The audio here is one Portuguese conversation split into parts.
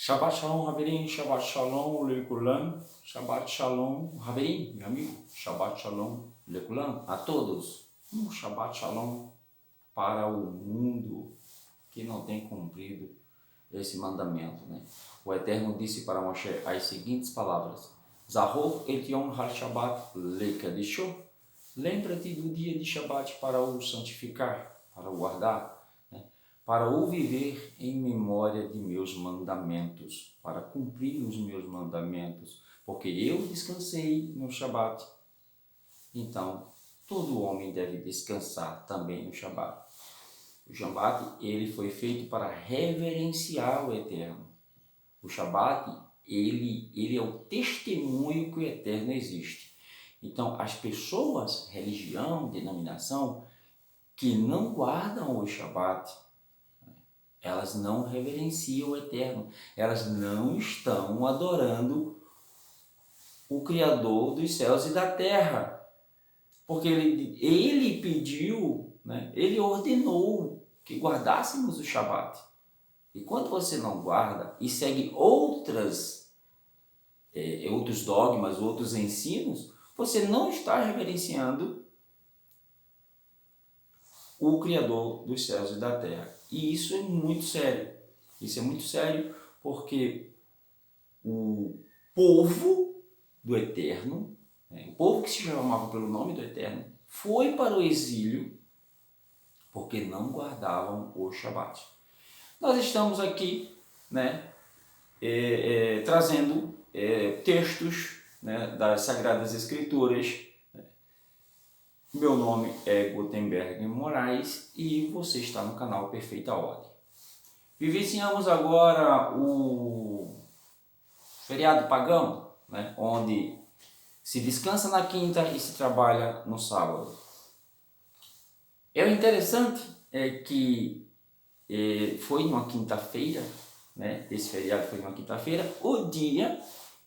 Shabbat Shalom, Haverim, Shabbat Shalom, Lekulam, Shabbat Shalom, Haverim, meu amigo, Shabbat Shalom, Lekulam, a todos, Shabbat Shalom para o mundo que não tem cumprido esse mandamento, né? O Eterno disse para Moshe as seguintes palavras: Zahor et Yom HaShabbat lekadisho, lembra-te do dia de Shabbat para o santificar, para o guardar, para o viver em memória de meus mandamentos, para cumprir os meus mandamentos, porque eu descansei no Shabat. Então, todo homem deve descansar também no Shabat. O Shabat, ele foi feito para reverenciar o Eterno. O Shabat, ele é o testemunho que o Eterno existe. Então, as pessoas, religião, denominação, que não guardam o Shabat, elas não reverenciam o Eterno, elas não estão adorando o Criador dos céus e da terra, porque ele pediu, né, ele ordenou que guardássemos o Shabat. E quando você não guarda e segue outros dogmas, outros ensinos, você não está reverenciando o Criador dos céus e da terra. E isso é muito sério. Isso é muito sério porque o povo do Eterno, o povo que se chamava pelo nome do Eterno, foi para o exílio porque não guardavam o Shabat. Nós estamos aqui, né, trazendo textos, né, das Sagradas Escrituras. Meu nome é Gutenberg Moraes e você está no canal Perfeita Ordem. Vivenciamos agora o feriado pagão, né, onde se descansa na quinta e se trabalha no sábado. O interessante é que foi numa quinta-feira, né, esse feriado foi numa quinta-feira, o dia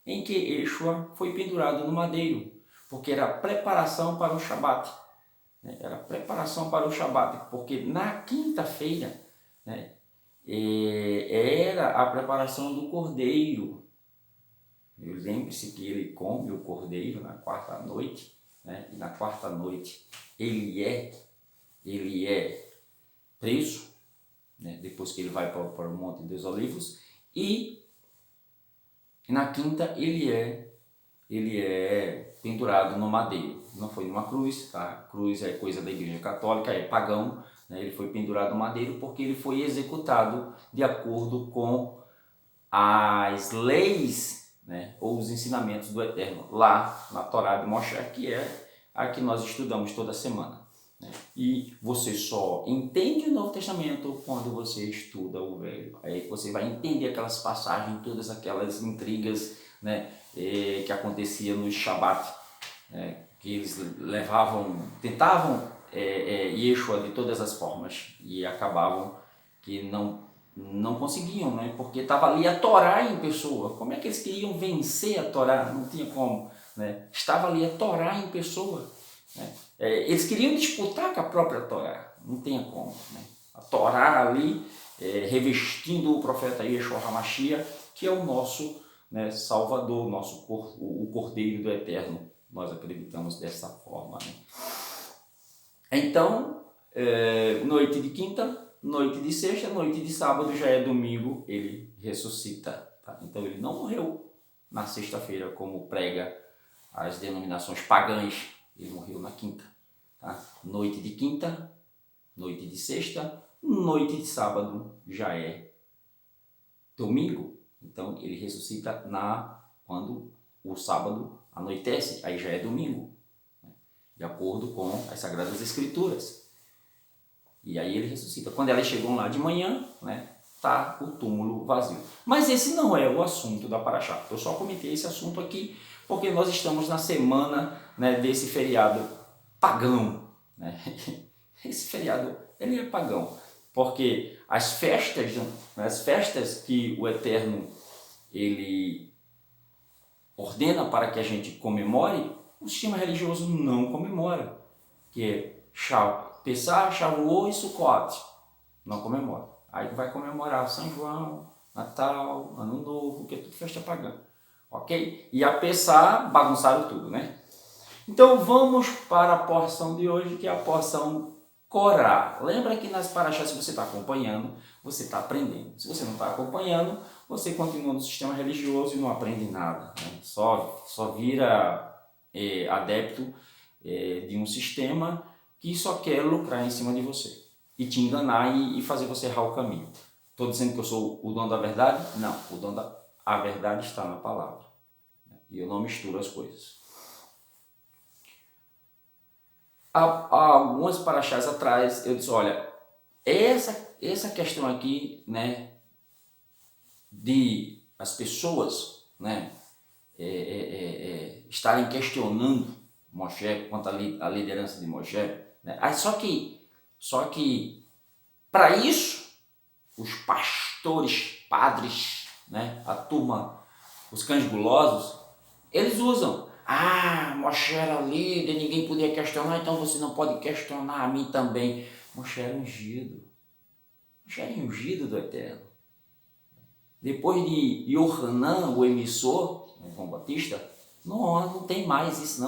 em que Yeshua foi pendurado no madeiro, porque era preparação para o Shabat. Era preparação para o Shabat, porque na quinta-feira, né, era a preparação do cordeiro. Lembre-se que ele come o cordeiro na quarta noite, né, e na quarta noite ele é preso, né, depois que ele vai para o Monte dos Olivos, e na quinta ele é pendurado no madeiro. Não foi numa cruz, tá? Cruz é coisa da Igreja Católica, é pagão, né? Ele foi pendurado no madeiro porque ele foi executado de acordo com as leis, né, ou os ensinamentos do Eterno, lá na Torá de Moshe, que é a que nós estudamos toda semana, né? E você só entende o Novo Testamento quando você estuda o Velho. Aí você vai entender aquelas passagens, todas aquelas intrigas, né, que acontecia no Shabat, que eles tentavam Yeshua de todas as formas e acabavam que não conseguiam, né, porque estava ali a Torá em pessoa. Como é que eles queriam vencer a Torá? Não tinha como, né? Estava ali a Torá em pessoa, né? Eles queriam disputar com a própria Torá, não tinha como, né? A Torá ali revestindo o profeta Yeshua HaMashiach, que é o nosso, né, Salvador, o Cordeiro do Eterno. Nós acreditamos dessa forma, né? Então, noite de quinta, noite de sexta, noite de sábado, já é domingo, ele ressuscita, tá? Então ele não morreu na sexta-feira, como prega as denominações pagãs, ele morreu na quinta, tá? Noite de quinta, noite de sexta, noite de sábado já é domingo. Então ele ressuscita quando o sábado anoitece, aí já é domingo, né, de acordo com as Sagradas Escrituras. E aí ele ressuscita. Quando elas chegam lá de manhã, né, tá o túmulo vazio. Mas esse não é o assunto da Paraxá. Eu só comentei esse assunto aqui porque nós estamos na semana, né, desse feriado pagão, né? Esse feriado ele é pagão, porque as festas que o Eterno ele ordena para que a gente comemore, o sistema religioso não comemora, que é Pessah, Shavuot e Sukkot, não comemora. Aí vai comemorar São João, Natal, Ano Novo, que é tudo festa pagã, ok? E a Pessah bagunçaram tudo, né? Então vamos para a porção de hoje, que é a porção Corá. Lembra que nas paraxás, se você está acompanhando, você está aprendendo. Se você não está acompanhando, você continua no sistema religioso e não aprende nada, né? Só vira adepto de um sistema que só quer lucrar em cima de você e te enganar e fazer você errar o caminho. Estou dizendo que eu sou o dono da verdade? Não, a verdade está na palavra. E eu não misturo as coisas. Há algumas paraxás atrás, eu disse, olha, essa questão aqui, né, de as pessoas, né, estarem questionando Moshe quanto à liderança de Moshe, né, só que para isso, os pastores, padres, né, a turma, os cães gulosos, eles usam. Moshe era líder, ninguém podia questionar, então você não pode questionar a mim também. Moshe era ungido. Moshe era ungido do Eterno. Depois de Yohanan, o emissor, João Batista, não tem mais isso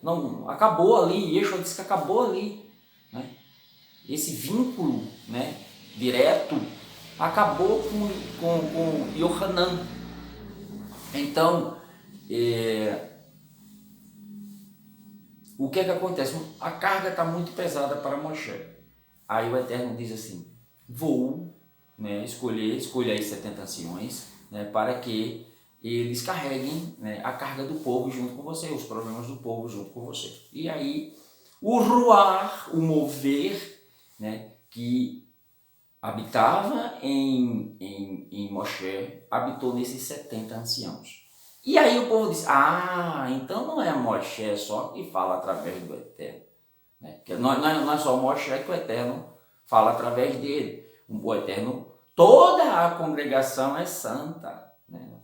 não. Acabou ali, Yeshua disse que acabou ali. Né? Esse vínculo, né, direto acabou com Yohanan. Então, o que é que acontece? A carga está muito pesada para Moshe. Aí o Eterno diz assim, vou, né, escolher as 70 anciões, né, para que eles carreguem, né, a carga do povo junto com você, os problemas do povo junto com você. E aí o ruar, o mover, né, que habitava em Moshe, habitou nesses 70 anciãos. E aí o povo disse, então não é Moshe só que fala através do Eterno. Né? Porque não é só Moshe que o Eterno fala através dele. O Eterno, toda a congregação é santa. Né?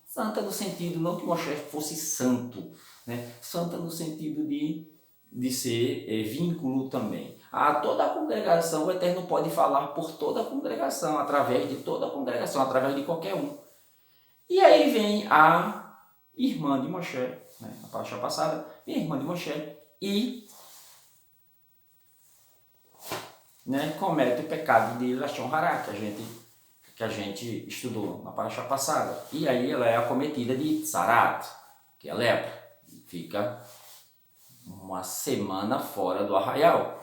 Santa no sentido, não que Moshe fosse santo, né? Santa no sentido de ser vínculo também. Toda a congregação, o Eterno pode falar por toda a congregação, através de toda a congregação, através de qualquer um. E aí vem a irmã de Moshe, né, na paraxá passada, vem a irmã de Moshe e, né, comete o pecado de Lashon Hará, que a gente estudou na paraxá passada. E aí ela é acometida de Tzarat, que é lepra, fica uma semana fora do arraial.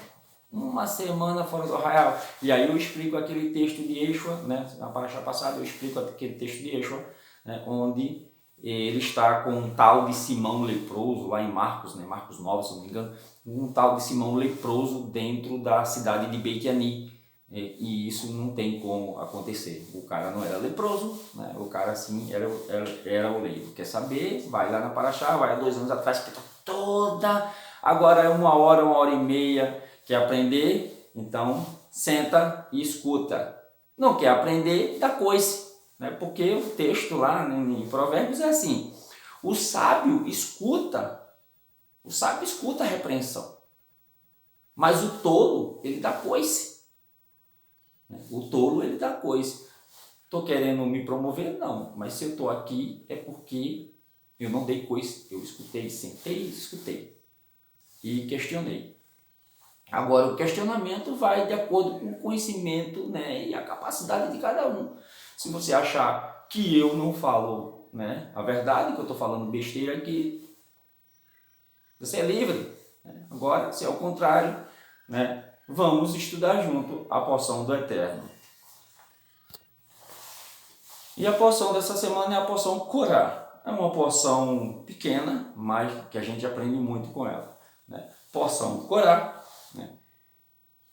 E aí eu explico aquele texto de Yeshua, né? Na paraxá passada eu explico aquele texto de Yeshua, né? Onde ele está com um tal de Simão leproso, lá em Marcos, né? Marcos 9, se não me engano, um tal de Simão leproso dentro da cidade de Beit Ani. E isso não tem como acontecer. O cara não era leproso, né? O cara sim era o leigo. Quer saber? Vai lá na paraxá, vai há 2 anos atrás, que está toda... Agora é 1 hora, 1h30, quer aprender? Então senta e escuta. Não quer aprender? Dá coice, né? Porque o texto lá, né, em Provérbios é assim, o sábio escuta a repreensão, mas o tolo, ele dá coice. O tolo, ele dá coice. Estou querendo me promover? Não, mas se eu estou aqui é porque eu não dei coice, eu escutei, sentei e escutei e questionei. Agora, o questionamento vai de acordo com o conhecimento, né, e a capacidade de cada um. Se você achar que eu não falo, né, a verdade, que eu estou falando besteira aqui, você é livre. Né? Agora, se é o contrário, né, vamos estudar junto a porção do Eterno. E a porção dessa semana é a porção Corá. É uma porção pequena, mas que a gente aprende muito com ela. Né? Porção Corá, né?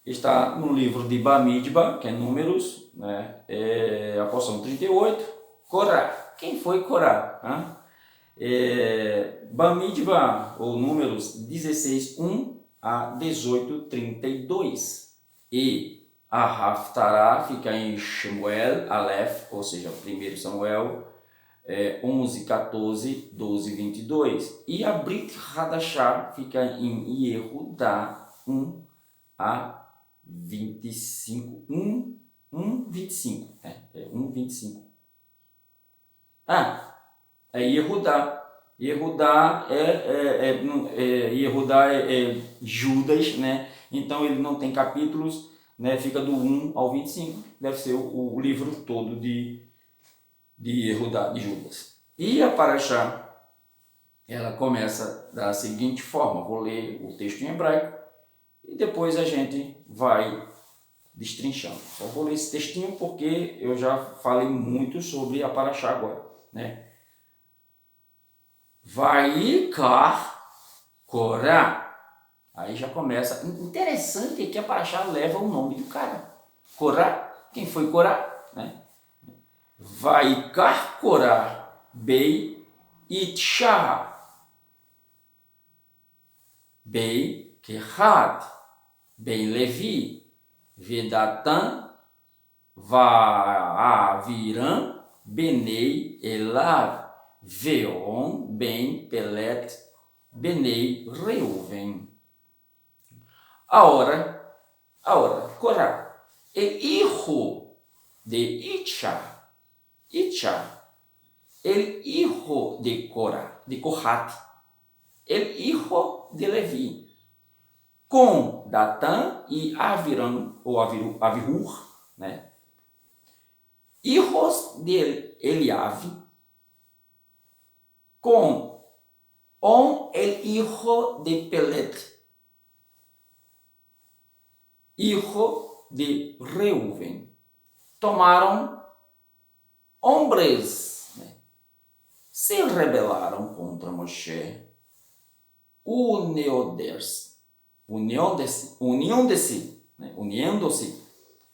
Está no livro de Bamidbar, que é Números, né? É a porção 38, Corá. Quem foi Corá? Bamidbar, ou Números 16, 1 a 18, 32. E a Haftará fica em Shemuel, Aleph, ou seja, 1 Samuel 11, 14, 12, 22. E a Brit Hadashah fica em Yehudá 1 a 25, 1 1:25, né? 1:25. É Yehudá. Yehudá é Judas, né? Então ele não tem capítulos, né? Fica do 1 ao 25. Deve ser o livro todo de Yehudá, de Judas. E a Parashá, ela começa da seguinte forma. Vou ler o texto em hebraico e depois a gente vai destrinchando. Só vou ler esse textinho porque eu já falei muito sobre a Parashá agora, né? Vaikar Korá. Aí já começa. Interessante é que a Parashá leva o nome do cara. Korá. Quem foi Korá? Né? Vaikar Korá Bei Itshah Bei Kehat Bei Levi Vedatan Vaaviram Benei Elav Veon Ben Pelet Benei Reuven. Ahora, Corá, el hijo de Itcha, el hijo de Corá, de Kohat, el hijo de Levi, com Datã e Aviram, ou Avihur, né? Hijos de Eliav, com el hijo de Pelet, hijo de Reuven. Tomaram hombres, né? Se rebelaram contra Moshe, uniendo-se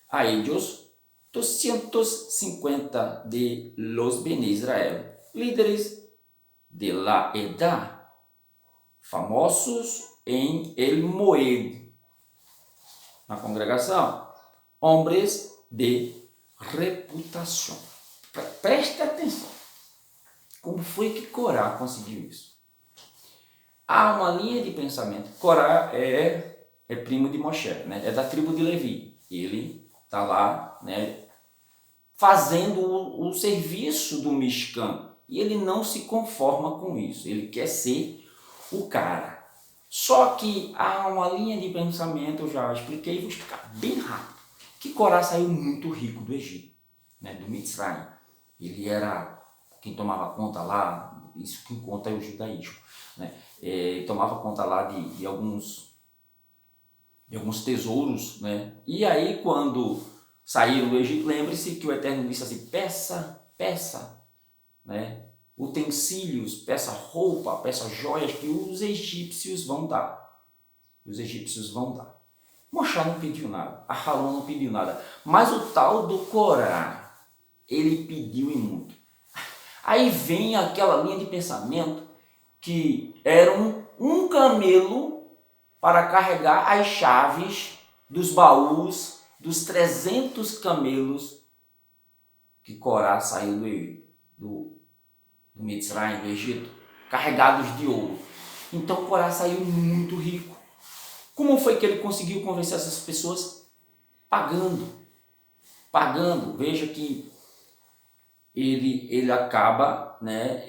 a ellos 250 de los Ben Israel, líderes de la Edá, famosos em El Moed, na congregação, homens de reputação. Presta atenção. Como foi que Corá conseguiu isso? Há uma linha de pensamento. Corá é primo de Moshe, né? É da tribo de Levi. Ele está lá, né, fazendo o serviço do Mishkan. E ele não se conforma com isso. Ele quer ser o cara. Só que há uma linha de pensamento, eu já expliquei, vou explicar bem rápido, que Corá saiu muito rico do Egito, né, do Mitzrayim. Ele era quem tomava conta lá, isso que conta é o judaísmo, né? Tomava conta lá de alguns tesouros, né? E aí quando saíram do Egito, lembre-se que o Eterno disse assim, peça, né? Utensílios, peça roupa, peça joias que os egípcios vão dar. Moshe não pediu nada, Aharon não pediu nada, mas o tal do Corá, ele pediu e muito. Aí vem aquela linha de pensamento que era um camelo para carregar as chaves dos baús dos 300 camelos que Corá saiu do Mitzrayim, do Egito, carregados de ouro. Então Corá saiu muito rico. Como foi que ele conseguiu convencer essas pessoas? Pagando. Veja que ele acaba, né,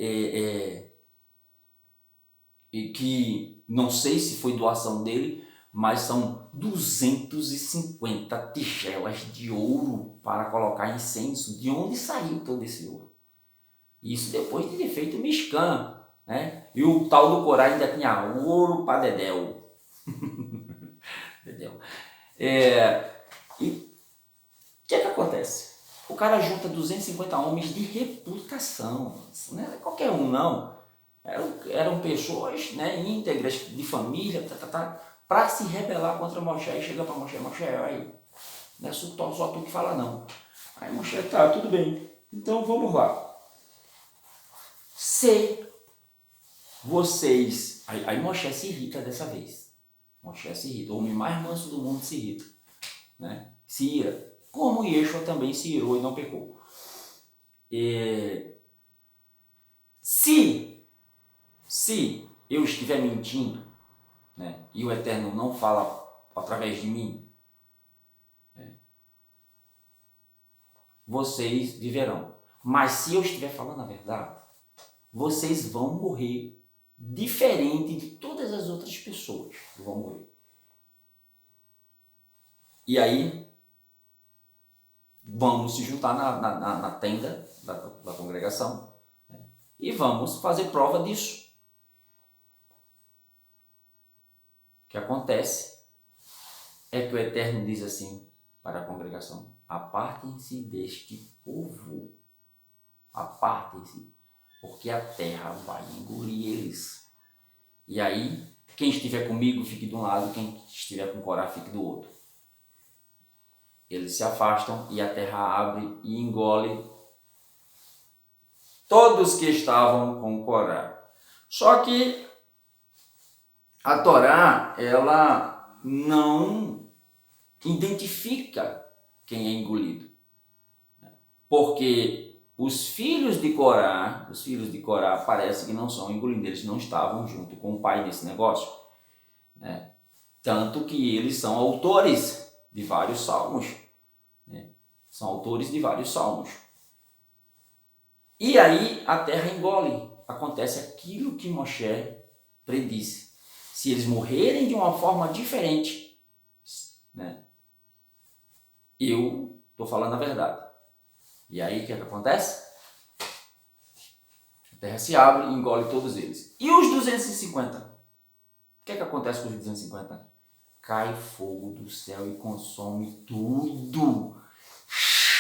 e que não sei se foi doação dele, mas são 250 tigelas de ouro para colocar incenso. De onde saiu todo esse ouro? Isso depois de ter feito o Mishkan, né? E o tal do Corá ainda tinha ouro para dedéu. Dedéu. E o que acontece? O cara junta 250 homens de reputação, não era qualquer um não, eram pessoas, né, íntegras, de família, para se rebelar contra Moshe. E chega para Moshe, aí, não é só tu que fala não. Aí Moshe, tá, tudo bem, então vamos lá. Se vocês... Aí Moshe se irrita dessa vez. Moshe se irrita, o homem mais manso do mundo se irrita, né? Se ira. Como Yeshua também se irou e não pecou. Se eu estiver mentindo, né, e o Eterno não fala através de mim, né, vocês viverão. Mas se eu estiver falando a verdade, vocês vão morrer diferente de todas as outras pessoas que vão morrer. E aí, vamos se juntar na tenda da congregação, né? E vamos fazer prova disso. O que acontece é que o Eterno diz assim para a congregação: apartem-se deste povo, apartem-se, porque a terra vai engolir eles. E aí, quem estiver comigo fique de um lado, quem estiver com Corá fique do outro. Eles se afastam e a terra abre e engole todos que estavam com Corá. Só que a Torá, ela não identifica quem é engolido. Porque os filhos de Corá parece que não são engolidos, eles não estavam junto com o pai nesse negócio, né? Tanto que eles são autores de vários salmos, né? São autores de vários salmos. E aí a terra engole, acontece aquilo que Moshe predisse. Se eles morrerem de uma forma diferente, né? Eu estou falando a verdade. E aí o que acontece? A terra se abre e engole todos eles. E os 250? O que acontece com os 250? Cai fogo do céu e consome tudo.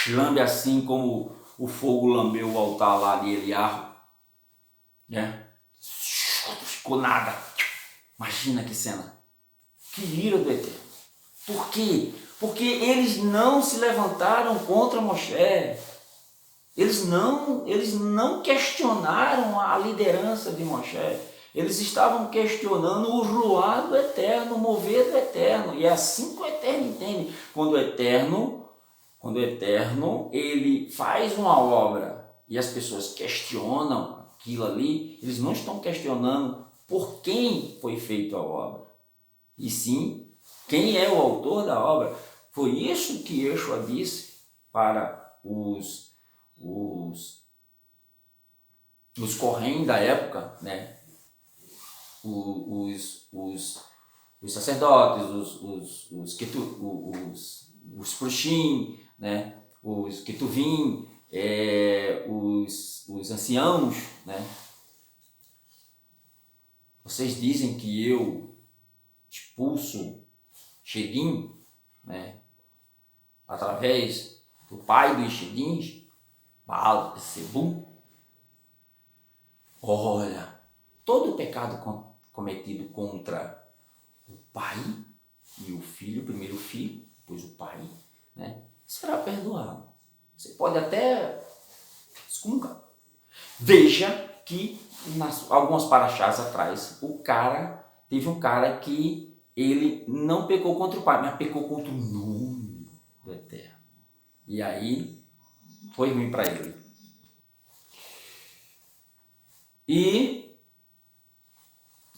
Lambe assim como o fogo lambeu o altar lá de Eliarro, né? Ficou nada. Imagina que cena. Que ira do Eterno. Por quê? Porque eles não se levantaram contra Moshe. Eles não questionaram a liderança de Moshe. Eles estavam questionando o ruá do Eterno, o mover do Eterno. E é assim que o Eterno entende. Quando o Eterno ele faz uma obra e as pessoas questionam aquilo ali, eles não estão questionando por quem foi feita a obra, e sim quem é o autor da obra. Foi isso que Yeshua disse para os Kohen da época, né? Os sacerdotes, os Prushim, né? Os Ketuvim, os anciãos, né? Vocês dizem que eu expulso Shedim, né? Através do pai dos Shedins, Baal, Sebum. Olha, todo pecado cometido contra o pai e o filho, primeiro o filho, depois o pai, né, será perdoado. Você pode até excomungar. Veja que algumas paraxás atrás, teve um cara que ele não pecou contra o pai, mas pecou contra o nome do Eterno. E aí foi ruim para ele. E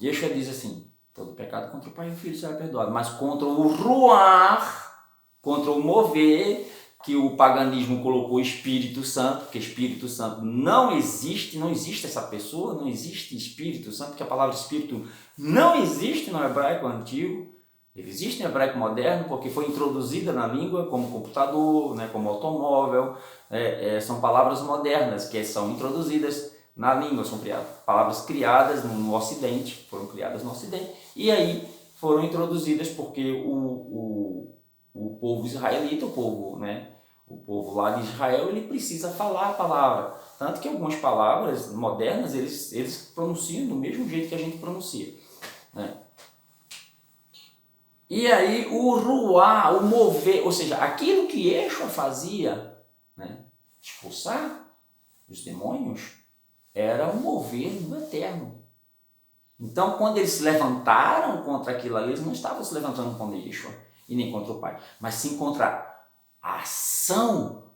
Yeshua diz assim: todo pecado contra o pai e o filho será perdoado, mas contra o ruar, contra o mover, que o paganismo colocou Espírito Santo, porque Espírito Santo não existe essa pessoa, não existe Espírito Santo, porque a palavra Espírito não existe no hebraico antigo. Ele existe no hebraico moderno porque foi introduzida na língua como computador, né, como automóvel. São palavras modernas que são introduzidas na língua, são palavras criadas no Ocidente, foram criadas no Ocidente, e aí foram introduzidas porque o povo israelita, o povo lá de Israel, ele precisa falar a palavra. Tanto que algumas palavras modernas, eles pronunciam do mesmo jeito que a gente pronuncia, né? E aí o ruá, o mover, ou seja, aquilo que Yeshua fazia, né, expulsar os demônios, era o mover do Eterno. Então, quando eles se levantaram contra aquilo ali, eles não estavam se levantando contra Yeshua e nem contra o Pai, mas sim contra a ação,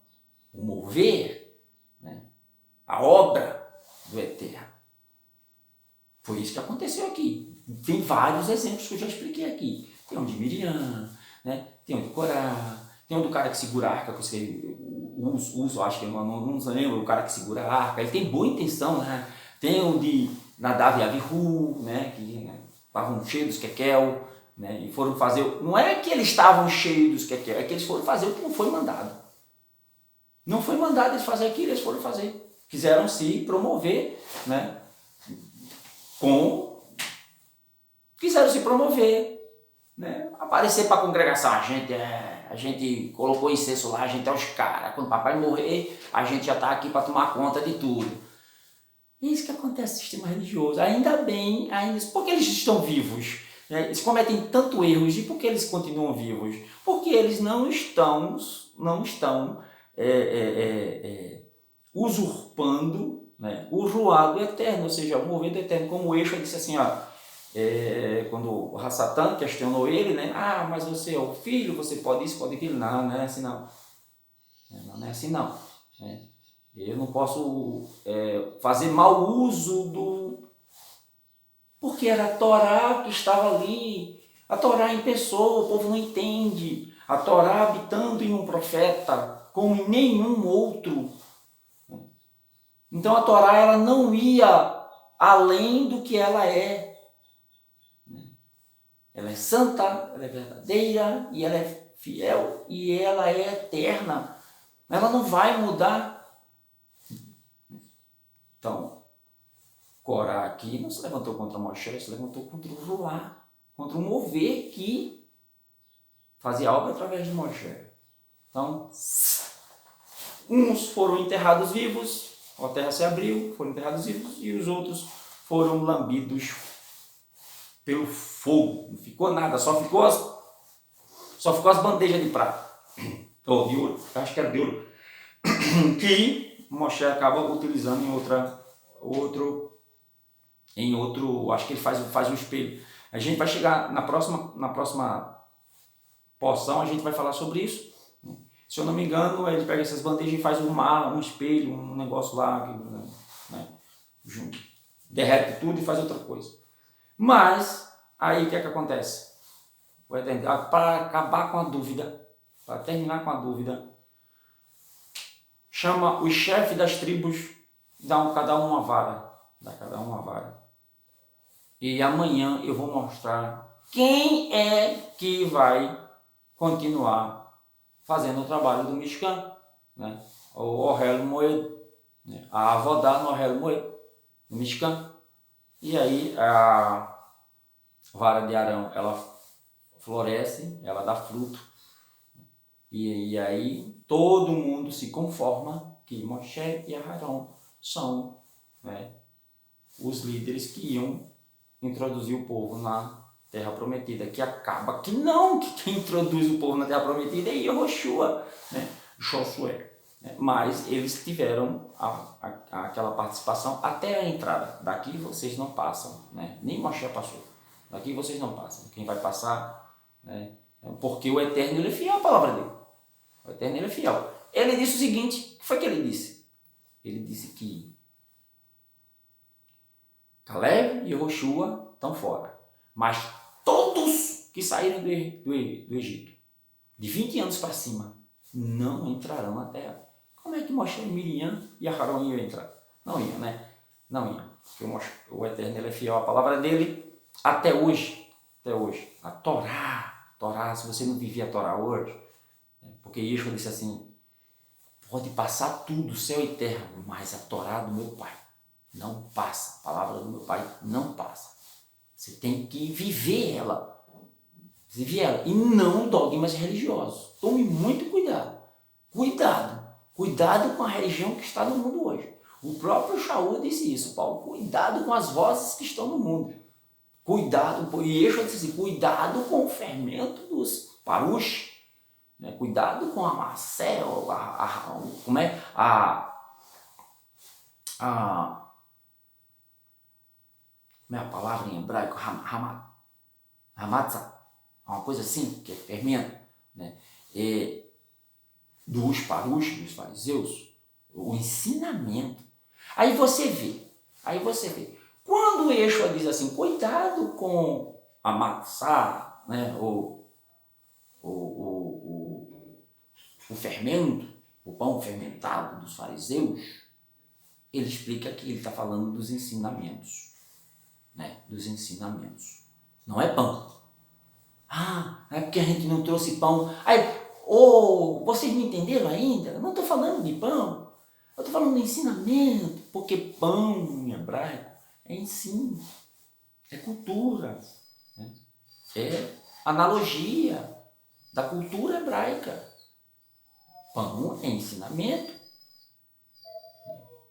o mover, né, a obra do Eterno. Foi isso que aconteceu aqui. Tem vários exemplos que eu já expliquei aqui. Tem um de Miriam, né? Tem um de Corá, tem um do cara que segura a arca, Uso, acho que não lembro, o cara que segura a arca, ele tem boa intenção, né? Tem o de Nadav e Abihu, né? Que estavam cheios dos Kekel, né? E foram fazer. Não é que eles estavam cheios dos Kekel, é que eles foram fazer o que não foi mandado. Não foi mandado eles fazer aquilo, eles foram fazer. Quiseram se promover, né? Quiseram se promover, né? Aparecer para a congregação. A gente colocou incenso lá, a gente é os caras. Quando o papai morrer, a gente já está aqui para tomar conta de tudo. É isso que acontece no sistema religioso. Ainda bem, porque eles estão vivos. Né? Eles cometem tanto erros. E por que eles continuam vivos? Porque eles não estão usurpando, né, o ruado eterno, ou seja, o movimento eterno. Como o Eixo disse assim, ó, quando o Hassatan questionou ele, né, mas você é o filho, você pode isso, pode aquilo. Não é assim não. Não é assim não. Né? Eu não posso fazer mau uso porque era a Torá que estava ali, a Torá em pessoa, o povo não entende. A Torá habitando em um profeta, como em nenhum outro. Então a Torá ela não ia além do que ela é. Ela é santa, ela é verdadeira, e ela é fiel, e ela é eterna. Ela não vai mudar. Então, Corá aqui não se levantou contra Moisés, se levantou contra o Ruá, contra o mover que fazia algo através de Moisés. Então, uns foram enterrados vivos, a terra se abriu, foram enterrados vivos, e os outros foram lambidos pelo fogo. Não ficou nada, só ficou as bandejas de prata, ou de ouro, acho que era de ouro, que Moshe acaba utilizando em outro, acho que ele faz um espelho. A gente vai chegar na próxima porção, a gente vai falar sobre isso. Se eu não me engano, ele pega essas bandejas e faz um espelho, um negócio lá, né, derrete tudo e faz outra coisa. Mas, aí o que é que acontece? Para acabar com a dúvida, para terminar com a dúvida, chama os chefes das tribos, dá cada um uma vara. E amanhã eu vou mostrar quem é que vai continuar fazendo o trabalho do Mishkan, né? O Ohel Moed, né? A Avodá no Ohel Moed, no Mishkan. E aí a vara de Arão, ela floresce, ela dá fruto. E aí todo mundo se conforma que Moshe e Arão são, né, os líderes que iam introduzir o povo na Terra Prometida, que quem introduz o povo na Terra Prometida é Yehoshua, né? Josué. Mas eles tiveram aquela participação até a entrada. Daqui vocês não passam, né? Nem Moshe passou. Daqui vocês não passam. Quem vai passar, né? Porque o Eterno ele é fiel à palavra dele. O Eterno ele é fiel. Ele disse o seguinte, o que foi que ele disse? Ele disse que Caleb e Yehoshua estão fora. Mas todos que saíram do Egito, de 20 anos para cima, não entrarão na terra. Como é que Moshe, Miriam e Aharon iam entrar? Não iam, né? Não iam. Porque o Eterno ele é fiel à palavra dele até hoje. Até hoje. A Torá, se você não vivia a Torá hoje, porque Yeshua disse assim, pode passar tudo, céu e terra, mas a Torá do meu Pai não passa. A palavra do meu Pai não passa. Você tem que viver ela. E não dogmas religiosos. Tome muito cuidado. Cuidado com a religião que está no mundo hoje. O próprio Shaul disse isso, Paulo. Cuidado com as vozes que estão no mundo. E Yeshua disse assim, cuidado com o fermento dos parush. Né? Cuidado com a Marcel, como é? Como é a palavra em hebraico? Hamatzah. Uma coisa assim, que é fermento. Né? Dos parush, dos fariseus, o ensinamento. Aí você vê. Quando o Yeshua diz assim, cuidado com a matzá, né? o fermento, o pão fermentado dos fariseus, ele explica que ele está falando dos ensinamentos, né? Dos ensinamentos. Não é pão. Ah, é porque a gente não trouxe pão. Aí, vocês não entenderam ainda? Eu não estou falando de pão. Eu estou falando de ensinamento, porque pão em hebraico é ensino, é cultura, né? É analogia da cultura hebraica. Pão é ensinamento,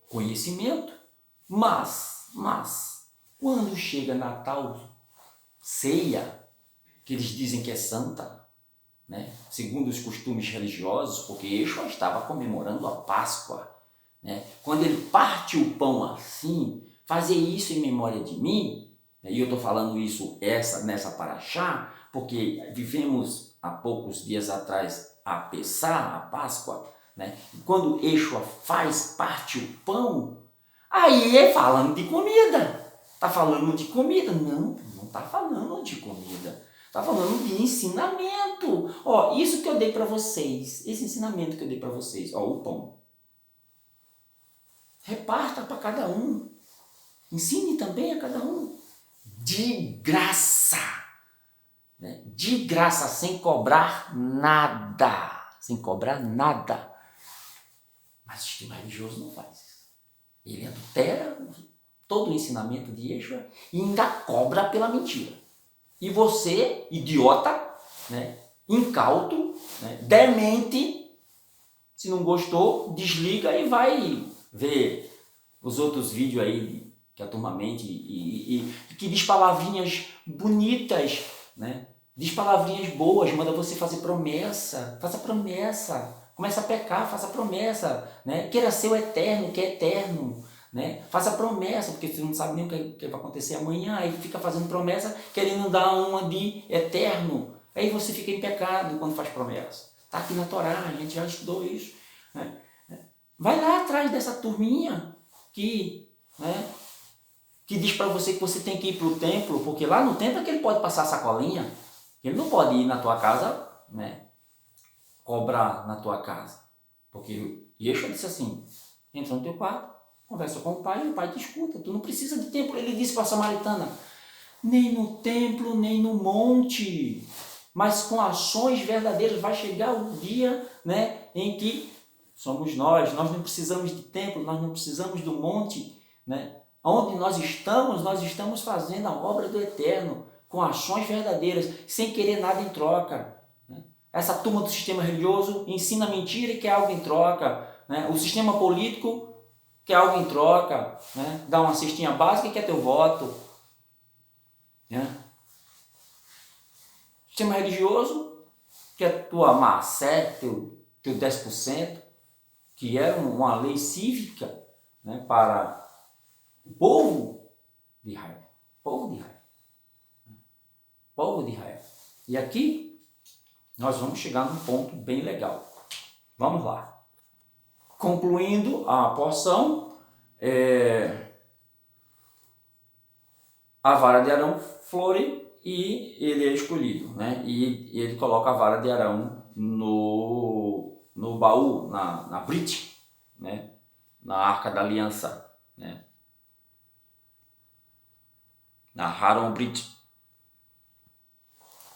conhecimento, mas, quando chega Natal, ceia, que eles dizem que é santa, né? Segundo os costumes religiosos, porque Yeshua estava comemorando a Páscoa, né? Quando ele parte o pão assim, fazer isso em memória de mim, né? E eu estou falando isso nessa paraxá, porque vivemos há poucos dias atrás a Pessá, a Páscoa, né? E quando Yeshua parte o pão, aí é falando de comida. Está falando de comida? Não está falando de comida. Está falando de ensinamento. Ó, isso que eu dei para vocês, esse ensinamento que eu dei para vocês, ó, o pão. Reparta para cada um. Ensine também a cada um. De graça. Né? De graça, sem cobrar nada. Sem cobrar nada. Mas o sistema religioso não faz isso. Ele adultera todo o ensinamento de Yeshua e ainda cobra pela mentira. E você, idiota, né, incauto, né, demente, se não gostou, desliga e vai ver os outros vídeos aí que a turma mente e que diz palavrinhas bonitas, né? Diz palavrinhas boas, manda você fazer promessa, faça promessa, começa a pecar, faça promessa, né? Queira ser o eterno, que é eterno, né? Faça promessa, porque você não sabe nem o que vai acontecer amanhã, aí fica fazendo promessa, querendo dar uma de eterno, aí você fica em pecado quando faz promessa. Está aqui na Torá, a gente já estudou isso, né? Vai lá atrás dessa turminha que, né, que diz para você que você tem que ir para o templo, porque lá no templo é que ele pode passar a sacolinha, ele não pode ir na tua casa, né, cobrar na tua casa, porque Yeshua disse assim, entra no teu quarto, conversa com o pai e o pai te escuta, tu não precisa de templo. Ele disse para a samaritana, nem no templo, nem no monte, mas com ações verdadeiras vai chegar o dia, né, em que somos nós não precisamos de templo, nós não precisamos do monte, né? Onde nós estamos fazendo a obra do Eterno, com ações verdadeiras, sem querer nada em troca. Né? Essa turma do sistema religioso ensina mentira e quer algo em troca. Né? O sistema político quer algo em troca, né? Dá uma cestinha básica e quer teu voto. Né? O sistema religioso quer tua macé, teu 10%, que era uma lei cívica, né, para o povo de Israel. Povo de Israel. Povo de Israel. E aqui nós vamos chegar num ponto bem legal. Vamos lá. Concluindo a porção, a vara de Arão flore e ele é escolhido, né? E ele coloca a vara de Arão no baú, na Brit, né? Na Arca da Aliança, né? Na Haron Brit.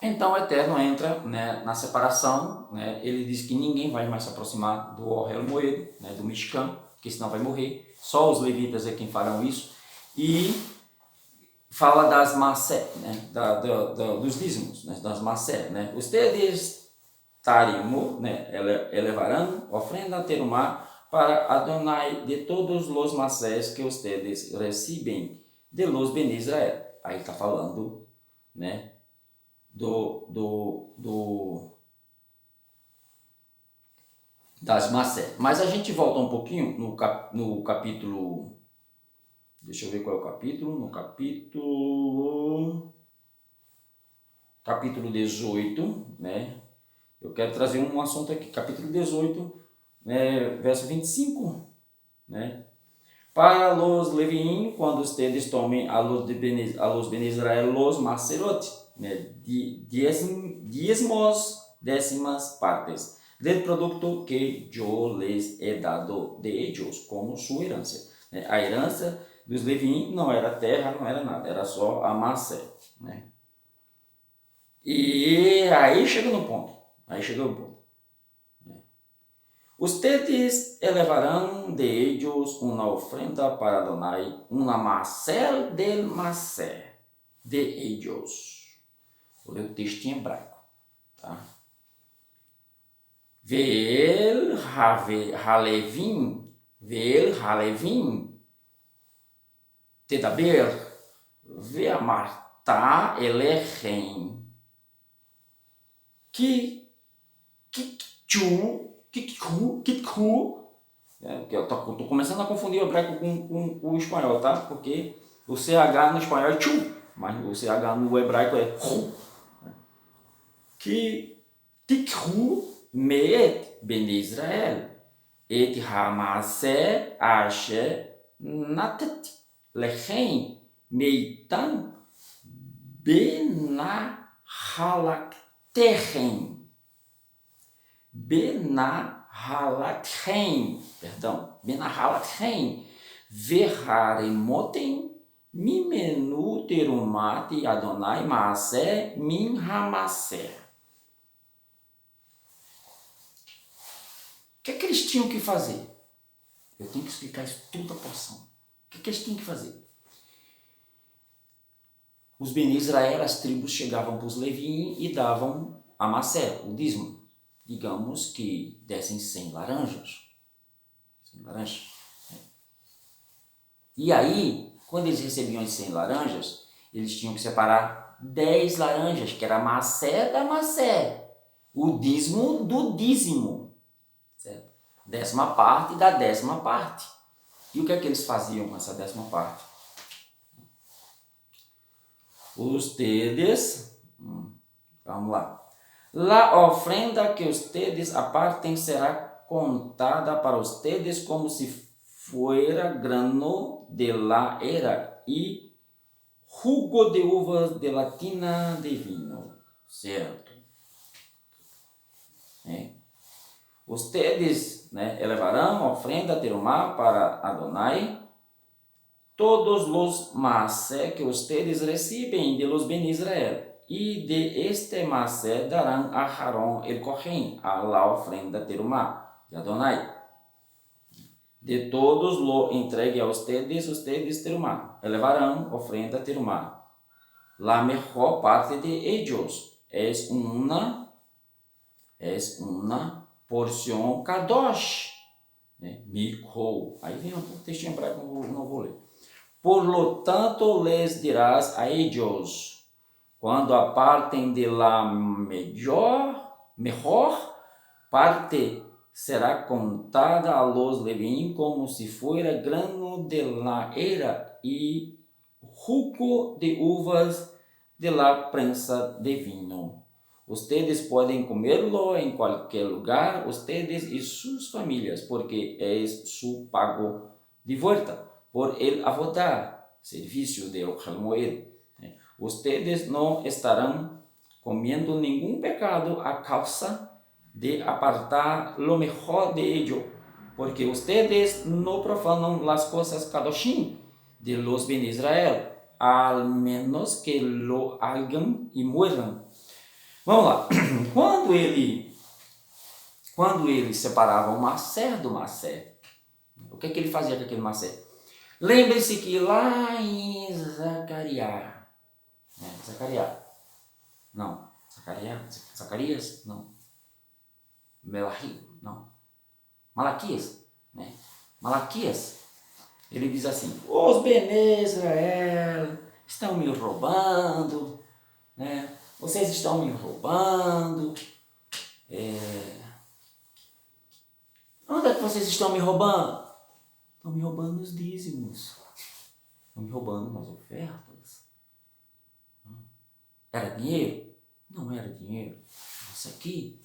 Então o Eterno entra, né, na separação, né? Ele diz que ninguém vai mais se aproximar do Ohel Moed, né, do Mishkan, porque senão vai morrer. Só os levitas é quem farão isso. E fala das macé, né, dos dízimos, né, das macé, né. Ustedes tarimu, né, elevarão ofrenda terumá para Adonai de todos os macés que ustedes recebem de los ben Israel. Aí está falando, né, das macé. Mas a gente volta um pouquinho no capítulo, deixa eu ver qual é o capítulo, no capítulo 18, né? Eu quero trazer um assunto aqui, capítulo 18, né, verso 25, né? Para los Leviim, quando ustedes tomem a los ben Israel los macerot, né, diezmos, décimas partes del producto que yo les he dado de ellos como sua herança. A herança dos Leví não era terra, não era nada, era só a Manassés. E aí chega no ponto. Ustedes elevarán de ellos una ofrenda para Adonai, una macel del macé de ellos. Vou ler o texto em hebraico, tá? Ve'el halevim, tedaber, ve'amarta elechem, eu tô começando a confundir o hebraico com o espanhol, tá? Porque o CH no espanhol é tchu, mas o CH no hebraico é ru. Que tikhu meet ben Israel et hamase asher natet lechem meitan benahalactechem. Benahalatchem, Verharemotem, Mimenu terumati Adonai Maasé min Hamassé. O que é que eles tinham que fazer? Eu tenho que explicar isso tudo a porção. O que é que eles tinham que fazer? Os Bene Israel, as tribos, chegavam para os Leví e davam a Massé, o dízimo. Digamos que dessem 100 laranjas. 100 laranjas. E aí, quando eles recebiam as 100 laranjas, eles tinham que separar 10 laranjas, que era a Massé da Massé. O dízimo do dízimo. Certo? 10ª parte da 10ª parte. E o que é que eles faziam com essa 10ª parte? Ustedes, vamos lá. La ofrenda que ustedes aparten será contada para ustedes como si fuera grano de la era y jugo de uvas de la tina de vino. Certo? Ustedes elevarão ofrenda terumá para Adonai todos los masé que ustedes reciben de los Ben Israel. E de este macé darán a Harón el Cohen, a la ofrenda terumá de Adonai. De todos lo entregue a ustedes terumá. Elevarán ofrenda terumá. La mejor parte de ellos es una porción kadosh. Mikol. Aí vem um textinho hebraico, não vou ler. Por lo tanto, les dirás a ellos, quando apartem de la mejor parte, será contada a los Levín como si fuera grano de la era y jugo de uvas de la prensa de vino. Ustedes podem comerlo en cualquier lugar, ustedes y sus familias, porque es su pago de vuelta por el avodá, servicio de Ohel Moed. Ustedes não estarão comendo nenhum pecado a causa de apartar lo mejor de ello, porque ustedes no profanam las cosas kadoshim de los Ben Israel, al menos que lo hagan e mueram. Vamos lá. Quando ele separava o macé do macé, o que é que ele fazia com aquele macé? Lembre-se que lá em Zacarias, não, Melahi, não, Malaquias, Malaquias, ele diz assim, os Bene Israel estão me roubando, vocês estão me roubando, onde é que vocês estão me roubando? Estão me roubando os dízimos, estão me roubando nas ofertas. Era dinheiro? Não era dinheiro. Isso aqui,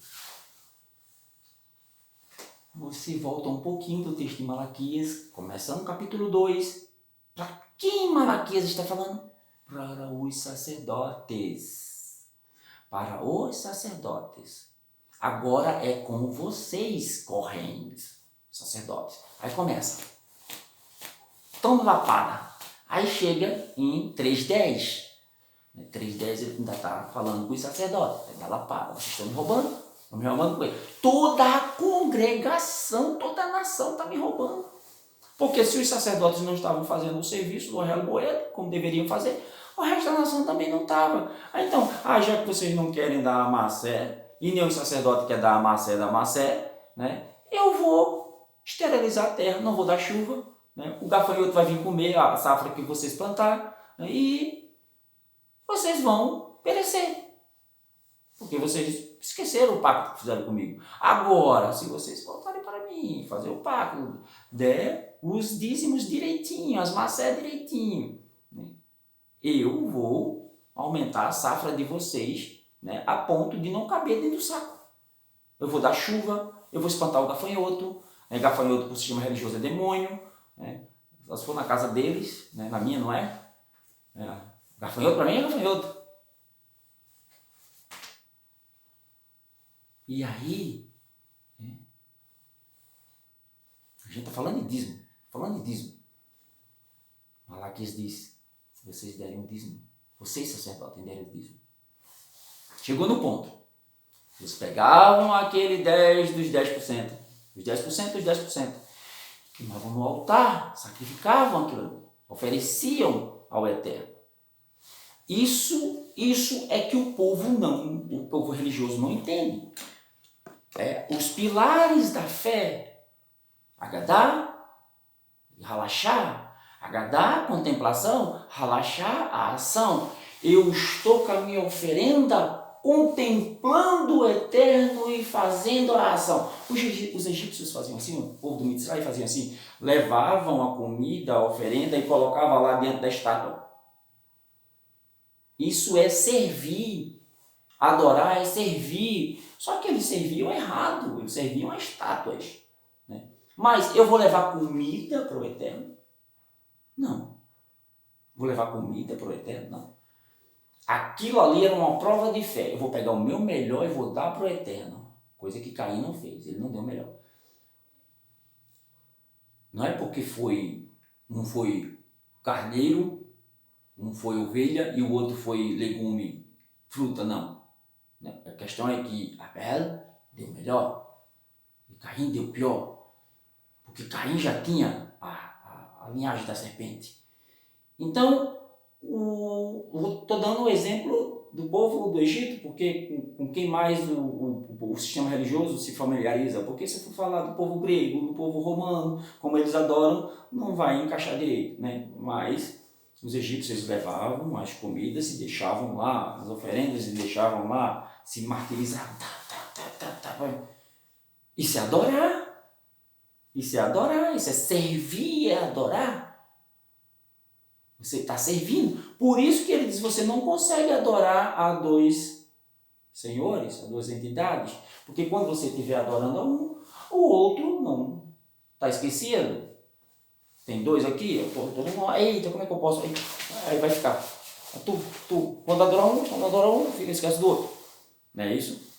você volta um pouquinho do texto de Malaquias, começando no capítulo 2. Para quem Malaquias está falando? Para os sacerdotes. Para os sacerdotes. agora é com vocês, correntes, sacerdotes. Aí começa. Toma lapada. Aí chega em 3:10. 3:10 ele ainda está falando com os sacerdotes. Aí dá lapada. Vocês estão me roubando? Estão me roubando com ele. Toda a congregação, toda a nação está me roubando. Porque se os sacerdotes não estavam fazendo o serviço do reloboeiro, como deveriam fazer, o resto da nação também não estava. Então, já que vocês não querem dar a Massé, e nem o sacerdote quer dar a Massé da Massé, né, eu vou esterilizar a terra, não vou dar chuva, né, o gafanhoto vai vir comer a safra que vocês plantaram, né, e vocês vão perecer. Porque vocês esqueceram o pacto que fizeram comigo. Agora, se vocês voltarem para mim, fazer o pacto, der os dízimos direitinho, as Massé direitinho, né, eu vou aumentar a safra de vocês, né, a ponto de não caber dentro do saco. Eu vou dar chuva, eu vou espantar o gafanhoto, né, gafanhoto por sistema religioso é demônio, né, se for na casa deles, né, na minha não é, gafanhoto para mim é gafanhoto. E aí, né, a gente está falando de dízimo, Malaquias diz, se vocês derem um dízimo, vocês sacerdotes derem um dízimo. Chegou no ponto. Eles pegavam aquele 10 dos 10%, os 10% dos 10%, queimavam no altar, sacrificavam aquilo, ofereciam ao Eterno. Isso é que o povo religioso não entende. Os pilares da fé, Agadá e Halachá. Agadá, contemplação, Halachá, a ação. Eu estou com a minha oferenda contemplando o Eterno e fazendo a ação. Os egípcios faziam assim, o povo do Mitzray fazia assim, levavam a comida, a oferenda e colocavam lá dentro da estátua. Isso é servir. Adorar é servir. Só que eles serviam errado, eles serviam a estátuas. Né? Mas eu vou levar comida para o Eterno? Não. Vou levar comida para o Eterno? Não. Aquilo ali era uma prova de fé. Eu vou pegar o meu melhor e vou dar para o Eterno. Coisa que Caim não fez, ele não deu o melhor. Não é porque um foi carneiro, um foi ovelha e o outro foi legume, fruta, não. A questão é que Abel deu melhor e Caim deu pior, porque Caim já tinha a linhagem da serpente. Então, estou dando o exemplo do povo do Egito, porque com quem mais o sistema religioso se familiariza, porque se for falar do povo grego, do povo romano, como eles adoram, não vai encaixar direito, né? Mas os egípcios levavam as comidas e deixavam lá, as oferendas e deixavam lá, se martirizavam. Isso é adorar. Isso é adorar, isso é servir, é adorar. Você está servindo. Por isso que ele diz, você não consegue adorar a dois senhores, a duas entidades, porque quando você estiver adorando a um, o outro não. Está esquecido? Tem dois aqui, eita, como é que eu posso? Aí vai ficar. Quando adora um, fica esquece do outro. Não é isso?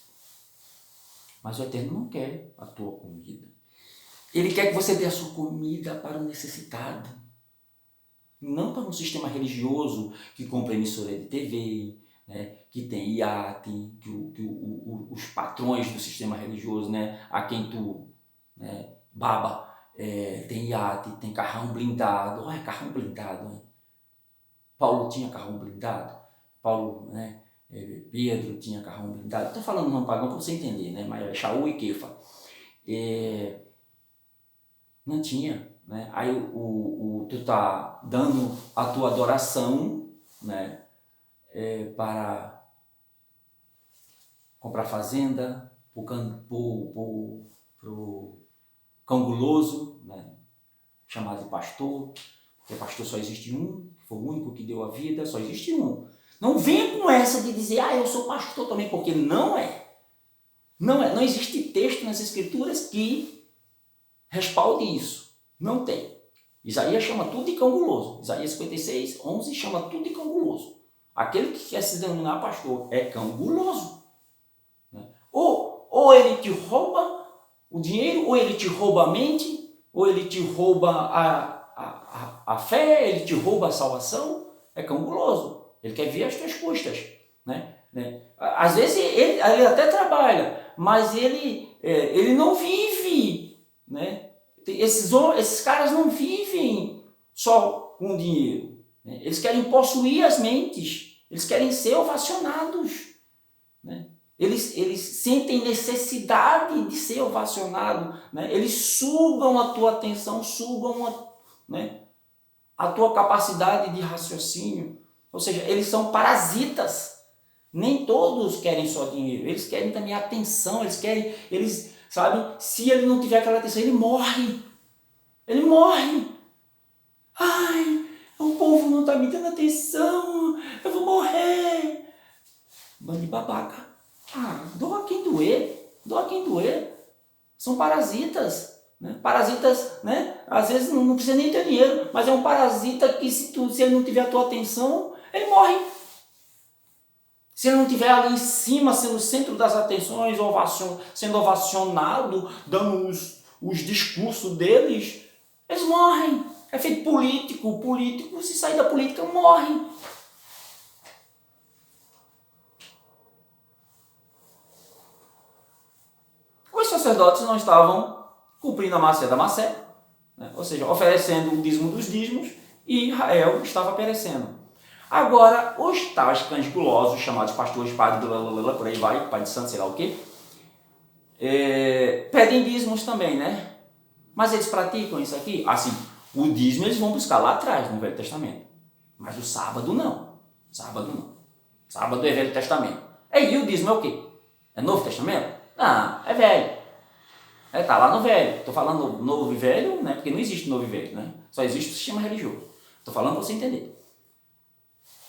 Mas o Eterno não quer a tua comida. Ele quer que você dê a sua comida para o necessitado. Não para um sistema religioso que compra emissora de TV, né, que tem iate, os patrões do sistema religioso, né, a quem tu, né, baba, tem iate, tem carrão blindado. Olha, carrão blindado. Hein? Paulo tinha carrão blindado. Paulo, né, Pedro tinha carrão blindado. Estou falando não pagão para você entender, né, mas Shaul e Kefa. Não tinha. Né? Aí tu está dando a tua adoração, né, para comprar fazenda, pro cão guloso, né, chamado de pastor, porque pastor só existe um, que foi o único que deu a vida, só existe um. Não venha com essa de dizer, eu sou pastor também, porque não é. Não existe texto nas escrituras que respalde isso. Não tem. Isaías chama tudo de cão guloso. Isaías 56, 11 chama tudo de cão guloso. Aquele que quer se denominar pastor é cão guloso. Né? Ou ou ele te rouba o dinheiro, ou ele te rouba a mente, ou ele te rouba a fé, ele te rouba a salvação. É cão guloso. Ele quer ver as tuas custas, né? Às vezes ele até trabalha, mas ele não vive, né? Esses caras não vivem só com dinheiro, né? Eles querem possuir as mentes, eles querem ser ovacionados, né? Eles sentem necessidade de ser ovacionado, né? Eles sugam a tua atenção, sugam né, a tua capacidade de raciocínio. Ou seja, eles são parasitas. Nem todos querem só dinheiro, eles querem também atenção, eles sabem, se ele não tiver aquela atenção, ele morre. Ele morre. Ai, o povo não está me dando atenção, eu vou morrer. Bando de babaca. Doa quem doer, doa quem doer. São parasitas, né? Parasitas, né? Às vezes não precisa nem ter dinheiro, mas é um parasita que se ele não tiver a tua atenção, ele morre. Se ele não estiver ali em cima, sendo o centro das atenções, sendo ovacionado, dando os discursos deles, eles morrem. É feito político. O político, se sair da política, morre. Os sacerdotes não estavam cumprindo a Macé da Macé, né? Ou seja, oferecendo o dízimo dos dízimos, e Israel estava perecendo. Agora, os tais cães gulosos, chamados pastores, padres, por aí vai, pai de santo, sei lá o quê, pedem dízimos também, né? Mas eles praticam isso aqui? Assim, o dízimo eles vão buscar lá atrás, no Velho Testamento. Mas o sábado não. Sábado não. Sábado é Velho Testamento. E o dízimo é o quê? É Novo Testamento? Não, é velho. Tá lá no velho. Estou falando novo e velho, né? Porque não existe novo e velho, né? Só existe o sistema religioso. Estou falando para você entender.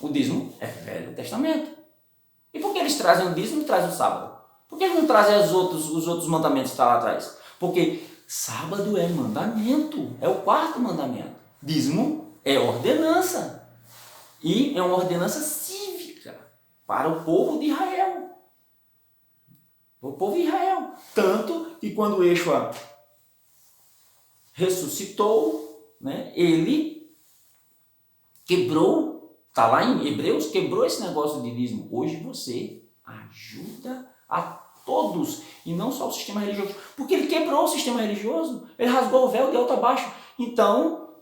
O dízimo é Velho Testamento. E por que eles trazem o dízimo e trazem o sábado? Por que eles não trazem os outros mandamentos que estão lá atrás? Porque sábado é mandamento, é o quarto mandamento. Dízimo é ordenança. E é uma ordenança cívica para o povo de Israel. O povo de Israel. Tanto que quando Yeshua ressuscitou, né, ele quebrou, está lá em Hebreus, quebrou esse negócio de dízimo. Hoje você ajuda a todos, e não só o sistema religioso, porque ele quebrou o sistema religioso, ele rasgou o véu de alto a baixo. Então,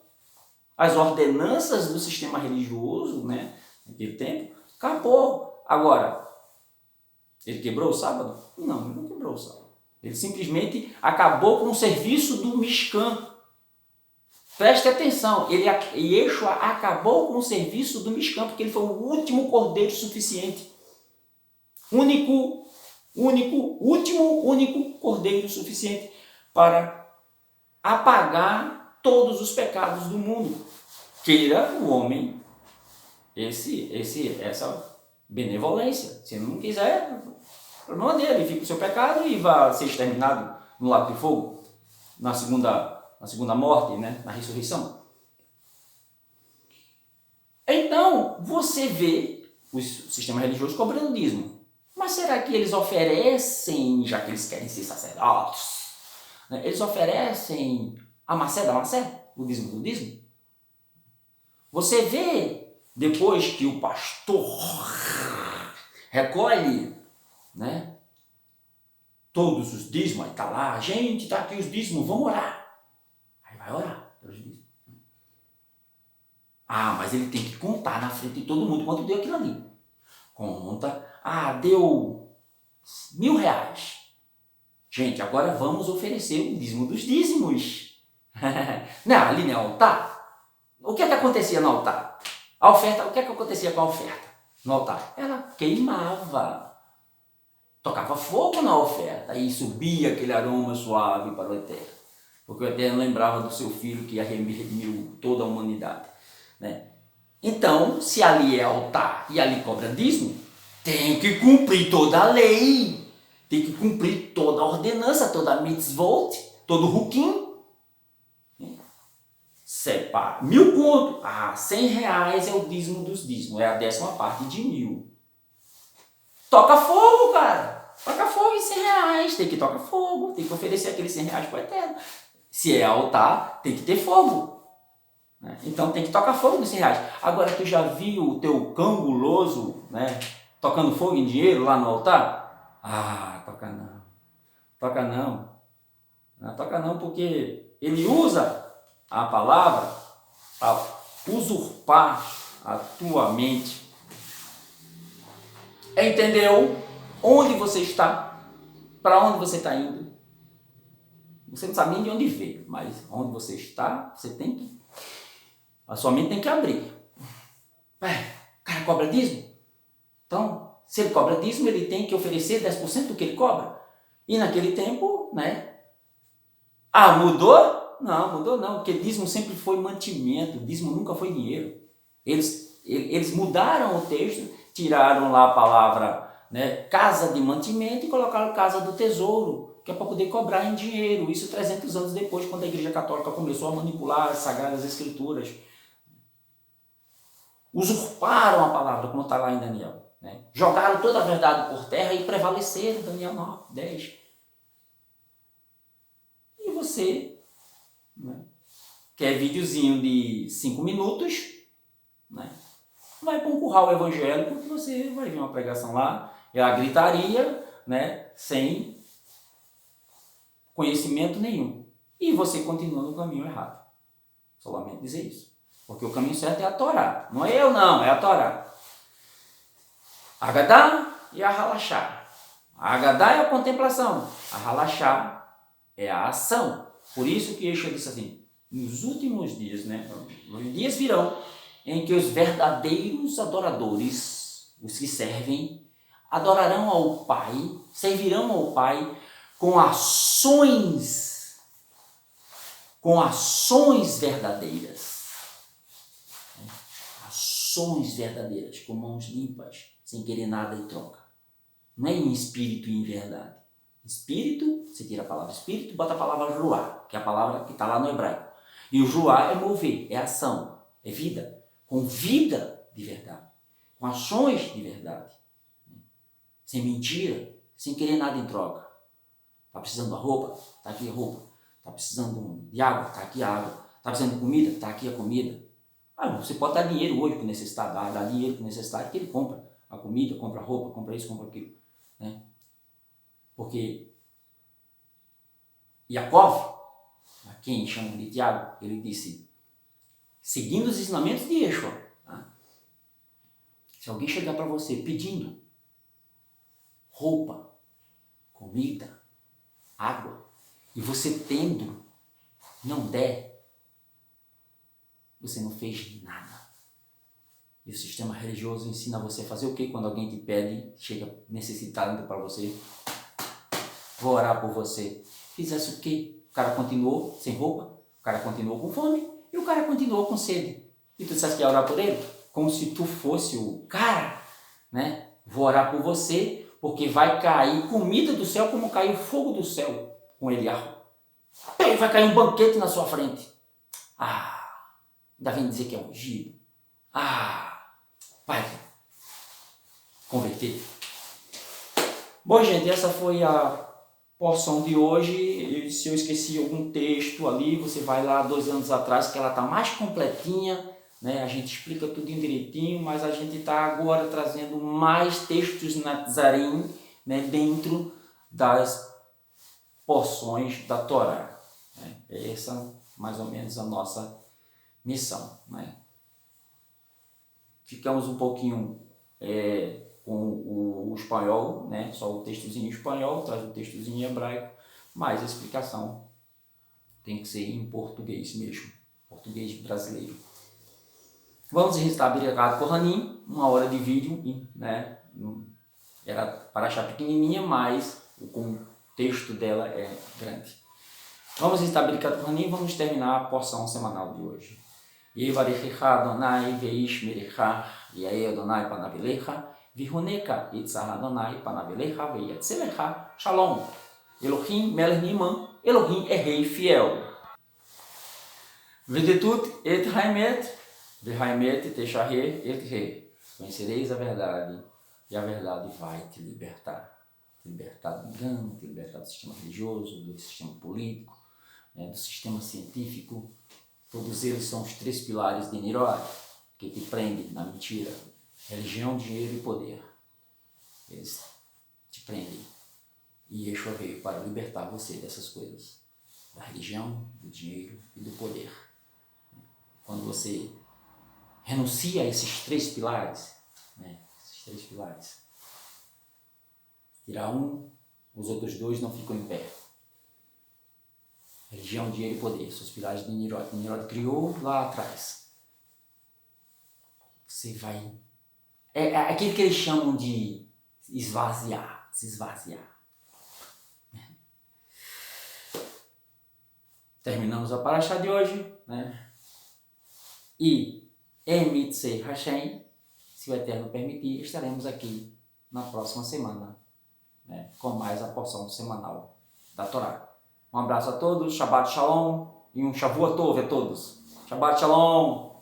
as ordenanças do sistema religioso, né, naquele tempo, acabou. Agora, ele quebrou o sábado? Não, ele não quebrou o sábado. Ele simplesmente acabou com o serviço do Mishkan. Preste atenção, Yeshua acabou com o serviço do Mishkan, porque ele foi o último cordeiro suficiente. Único cordeiro suficiente para apagar todos os pecados do mundo. Queira o homem essa benevolência. Se não quiser, problema dele, fica o seu pecado e vai ser exterminado no lago de fogo, na segunda morte, né? Na ressurreição. Então, você vê o sistema religioso cobrando dízimo. Mas será que eles oferecem, já que eles querem ser sacerdotes, né, eles oferecem a macé da macé, o dízimo do dízimo? Você vê, depois que o pastor recolhe, né, todos os dízimos, aí está lá, gente, está aqui os dízimos, vamos orar. Aí vai orar pelos dízimos. Mas ele tem que contar na frente de todo mundo quanto deu aquilo ali. Conta, deu R$1.000. Gente, agora vamos oferecer o dízimo dos dízimos. Não, ali no altar. O que é que acontecia no altar? A oferta, o que é que acontecia com a oferta no altar? Ela queimava. Tocava fogo na oferta e subia aquele aroma suave para o Eterno. Porque o Eterno lembrava do seu Filho que redimiu toda a humanidade, né? Então, se ali é altar e ali cobra dízimo, tem que cumprir toda a lei, tem que cumprir toda a ordenança, toda a mitzvot, todo o hukim. Separa 1.000 conto, R$100 é o dízimo dos dízimos, é a 10ª parte de 1.000. Toca fogo, cara. Toca fogo em 100 reais, tem que tocar fogo, tem que oferecer aqueles 100 reais para o Eterno. Se é altar, tem que ter fogo. Né? Então tem que tocar fogo nos 100 reais. Agora, tu já viu o teu cão guloso, né, tocando fogo em dinheiro lá no altar? Ah, toca não. Toca não. Não toca não, porque ele usa a palavra para usurpar a tua mente. Entendeu onde você está? Para onde você está indo? Você não sabe nem de onde veio, mas onde você está, você tem que... A sua mente tem que abrir. O cara cobra dízimo? Então, se ele cobra dízimo, ele tem que oferecer 10% do que ele cobra. E naquele tempo, né? Ah, mudou? Não, mudou não, porque dízimo sempre foi mantimento, dízimo nunca foi dinheiro. Eles mudaram o texto, tiraram lá a palavra, né, casa de mantimento e colocaram casa do tesouro, que é para poder cobrar em dinheiro. Isso 300 anos depois, quando a Igreja Católica começou a manipular as Sagradas Escrituras. Usurparam a palavra, como está lá em Daniel. Né? Jogaram toda a verdade por terra e prevaleceram, Daniel 9, 10. E você, né, quer videozinho de 5 minutos, né, vai para um curral evangélico que você vai ver uma pregação lá, é a gritaria, né, sem conhecimento nenhum. E você continua no caminho errado. Só lamento dizer isso. Porque o caminho certo é a Torá. Não é eu não, é a Torá. Agadá e a Halachá. A Agadá é a contemplação. A Halachá é a ação. Por isso que Yeshua disse assim, nos últimos dias, né, os dias virão em que os verdadeiros adoradores, os que servem, adorarão ao Pai, servirão ao Pai com ações verdadeiras. Ações verdadeiras, com mãos limpas, sem querer nada em troca. Não é em espírito e em verdade. Espírito, você tira a palavra espírito, bota a palavra ruá, que é a palavra que está lá no hebraico. E o ruá é mover, é ação, é vida. Com vida de verdade, com ações de verdade, sem mentira, sem querer nada em troca. Está precisando de roupa? Está aqui a roupa. Está precisando de água? Está aqui a água. Está precisando de comida? Está aqui a comida. Você pode dar dinheiro hoje para o necessitado, dá dinheiro para o necessitado que ele compra a comida, compra a roupa, compra isso, compra aquilo. Né? Porque Yaakov, a quem chamam de Tiago, ele disse, seguindo os ensinamentos de Yeshua, se alguém chegar para você pedindo roupa, comida, água, e você tendo, não der, você não fez nada. E o sistema religioso ensina você a fazer o quê quando alguém te pede, chega necessitado para você? Vou orar por você. Fizesse o quê? O cara continuou sem roupa, o cara continuou com fome e o cara continuou com sede. E tu disseste que ia orar por ele? Como se tu fosse o cara, né? Vou orar por você, porque vai cair comida do céu como caiu fogo do céu com Eliarro. Vai cair um banquete na sua frente. Ainda vem dizer que é ungido. Vai converter. Bom, gente, essa foi a porção de hoje. Se eu esqueci algum texto ali, você vai lá 2 anos atrás, que ela está mais completinha. Né? A gente explica tudo direitinho, mas a gente está agora trazendo mais textos Nazarim, né, dentro das porções da Torá. Né? Essa mais ou menos a nossa missão. Né? Ficamos um pouquinho com o espanhol, né? Só o textozinho em espanhol, traz o textozinho em hebraico, mas a explicação tem que ser em português mesmo, português brasileiro. Vamos recitar Birkat Kohanim, 1 hora de vídeo, né? Era para achar pequenininha, mas o contexto dela é grande. Vamos recitar Birkat Kohanim e vamos terminar a porção semanal de hoje. Yevarechecha Adonai veishmerecha, Yael Adonai panavelecha, vihuneka itzah Adonai panavelecha veyetzelecha, Shalom. Elohim melech niman, Elohim é rei fiel. Vedetut et haimet, Vehaimet Techahe et Re. Conhecereis a verdade, e a verdade vai te libertar. Te libertar do engano, te libertar do sistema religioso, do sistema político, né, do sistema científico. Todos eles são os 3 pilares de Nirvana, que te prendem na mentira. Religião, dinheiro e poder. Eles te prendem. E Yeshua veio para libertar você dessas coisas. Da religião, do dinheiro e do poder. Quando você renuncia a esses 3 pilares, né, tirar um, os outros 2 não ficam em pé. Religião, dinheiro e poder, são os pilares de Nirvana. Nirvana criou lá atrás. Você vai... É aquilo que eles chamam de esvaziar, se esvaziar. Terminamos a paraxá de hoje, né? E Emitse Hashem, se o Eterno permitir, estaremos aqui na próxima semana, né? Com mais a porção semanal da Torá. Um abraço a todos, Shabbat Shalom e um Shavua Tov a todos. Shabbat Shalom!